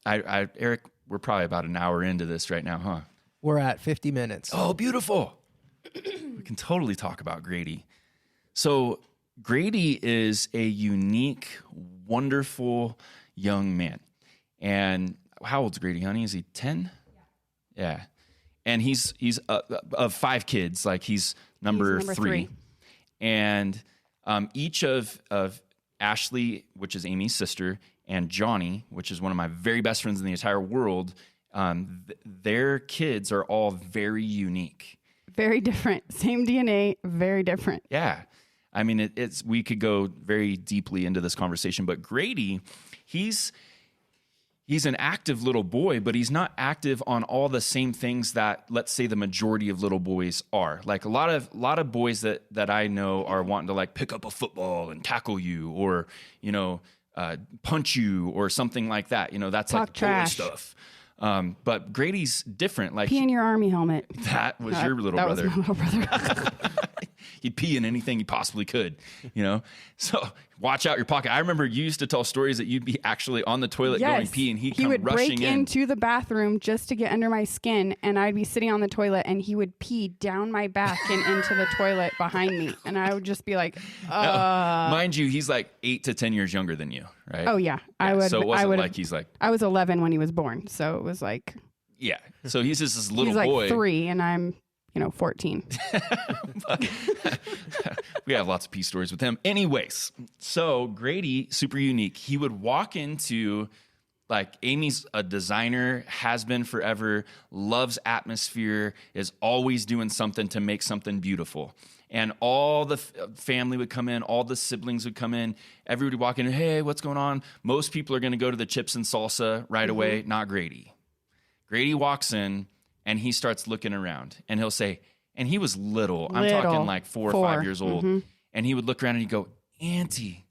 Erik, we're probably about an hour into this right now, huh? We're at 50 minutes. Oh, beautiful. We can totally talk about Grady. So Grady is a unique, wonderful young man. And how old's Grady, honey? Is he 10? Yeah. And he's of 5 kids, like he's number 3. And each of Ashley, which is Amy's sister, and Johnny, which is one of my very best friends in the entire world, their kids are all very unique. Very different. Same DNA, very different. Yeah. I mean, we could go very deeply into this conversation, but Grady, he's an active little boy, but he's not active on all the same things that, let's say, the majority of little boys are. Like a lot of boys that I know are wanting to like pick up a football and tackle you, or punch you, or something like that. That's Talk like trash. boy stuff. But Grady's different. Like, pee in your army helmet. That was your little brother. That was my little brother. He'd pee in anything he possibly could, So watch out your pocket. I remember you used to tell stories that you'd be actually on the toilet going pee, and he'd come would rushing break in. into the bathroom just to get under my skin, and I'd be sitting on the toilet, and he would pee down my back and into the toilet behind me, and I would just be like, Now, mind you, he's like 8 to 10 years younger than you, right? Oh yeah, I would. So it wasn't like he's like, I was 11 when he was born, so it was like, yeah. So he's just this little he's like boy. 3, and I'm 14. We have lots of pee stories with him. Anyways, so Grady, super unique. He would walk into, like, Amy's a designer, has been forever, loves atmosphere, is always doing something to make something beautiful. And all the family would come in, all the siblings would come in, everybody would walk in, hey, what's going on? Most people are going to go to the chips and salsa right away, not Grady. Grady walks in, and he starts looking around, and he'll say, and he was little. I'm talking like 4 or 5 years old. Mm-hmm. And he would look around and he'd go, Auntie,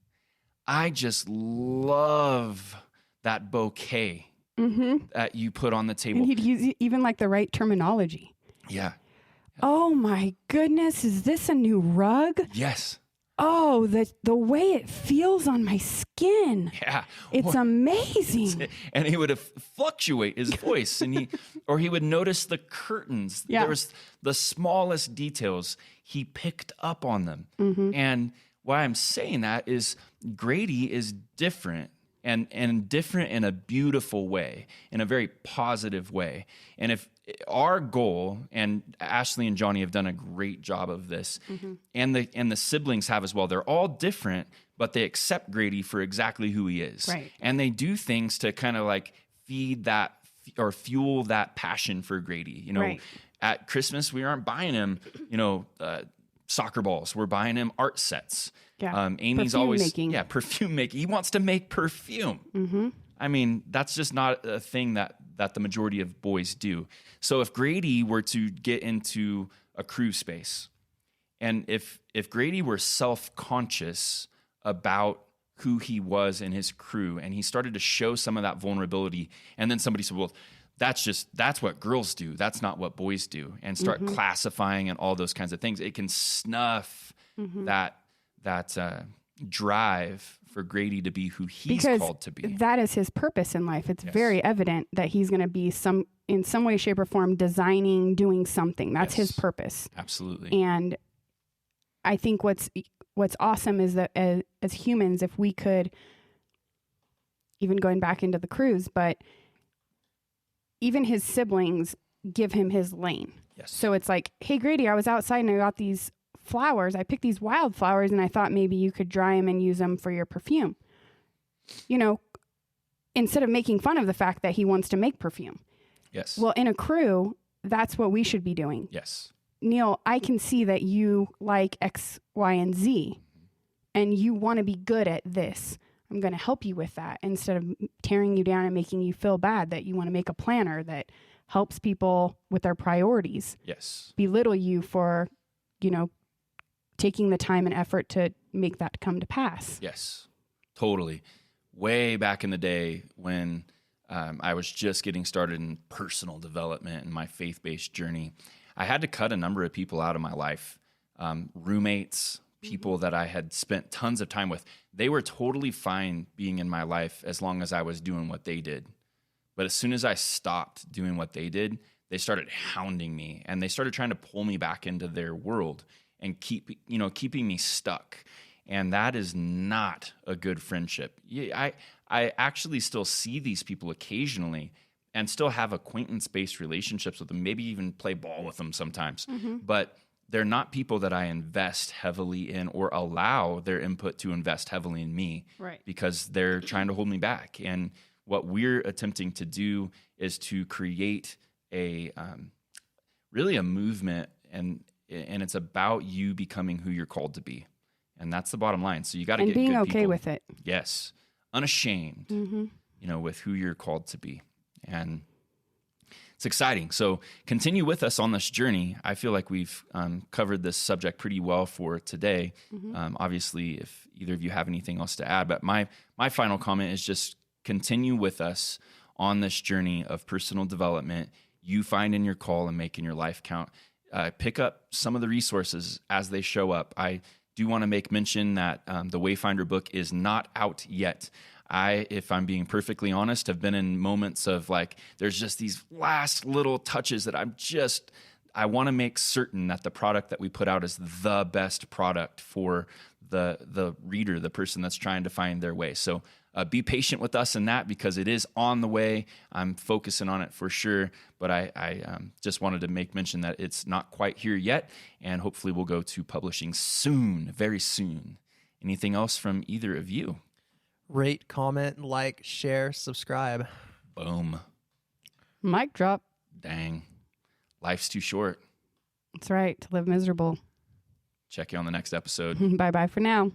I just love that bouquet that you put on the table. And he'd use even like the right terminology. Yeah. Oh my goodness, is this a new rug? Yes. Oh, the way it feels on my skin. Yeah. It's amazing. And he would fluctuate his voice, and he would notice the curtains. Yeah. There was the smallest details. He picked up on them. And why I'm saying that is Grady is different, and different in a beautiful way, in a very positive way. And if our goal, and Ashley and Johnny have done a great job of this, and the siblings have as well. They're all different, but they accept Grady for exactly who he is. Right. And they do things to kind of like feed that or fuel that passion for Grady. Right. At Christmas, we aren't buying him, soccer balls. We're buying him art sets. Yeah. Amy's perfume always making. perfume making. He wants to make perfume. I mean, that's just not a thing that the majority of boys do. So if Grady were to get into a crew space, and if Grady were self-conscious about who he was in his crew, and he started to show some of that vulnerability, and then somebody said, well, that's what girls do, that's not what boys do, and start classifying and all those kinds of things, it can snuff that drive for Grady to be who he's called to be. That is his purpose in life. It's very evident that he's going to be in some way, shape, or form designing, doing something. That's his purpose. Absolutely. And I think what's awesome is that as humans, if we could, even going back into the cruise, but even his siblings give him his lane. Yes. So it's like, hey, Grady, I was outside and I got these flowers. I picked these wildflowers and I thought maybe you could dry them and use them for your perfume. Instead of making fun of the fact that he wants to make perfume. Yes. Well, in a crew, that's what we should be doing. Yes. Neal, I can see that you like X, Y, and Z, and you want to be good at this. I'm going to help you with that instead of tearing you down and making you feel bad that you want to make a planner that helps people with their priorities. Yes. Belittle you for, taking the time and effort to make that come to pass. Yes, totally. Way back in the day when I was just getting started in personal development and my faith-based journey, I had to cut a number of people out of my life, roommates, people that I had spent tons of time with. They were totally fine being in my life as long as I was doing what they did. But as soon as I stopped doing what they did, they started hounding me, and they started trying to pull me back into their world and keeping me stuck. And that is not a good friendship. I actually still see these people occasionally and still have acquaintance-based relationships with them, maybe even play ball with them sometimes. But they're not people that I invest heavily in or allow their input to invest heavily in me, Right. because they're trying to hold me back. And what we're attempting to do is to create a really a movement, and it's about you becoming who you're called to be. And that's the bottom line. So you got to And get being good okay people. with it. Yes. Unashamed, with who you're called to be. And it's exciting. So continue with us on this journey. I feel like we've covered this subject pretty well for today. Obviously, if either of you have anything else to add, but my final comment is just continue with us on this journey of personal development you find in your call and making your life count. Pick up some of the resources as they show up. I do want to make mention that the Wayfinder book is not out yet. If I'm being perfectly honest, have been in moments of like, there's just these last little touches that I want to make certain that the product that we put out is the best product for the reader, the person that's trying to find their way. So be patient with us in that, because it is on the way. I'm focusing on it for sure, but I just wanted to make mention that it's not quite here yet, and hopefully we'll go to publishing soon, very soon. Anything else from either of you? Rate, comment, like, share, subscribe. Boom. Mic drop. Dang. Life's too short. That's right. To live miserable. Check you on the next episode. Bye-bye for now.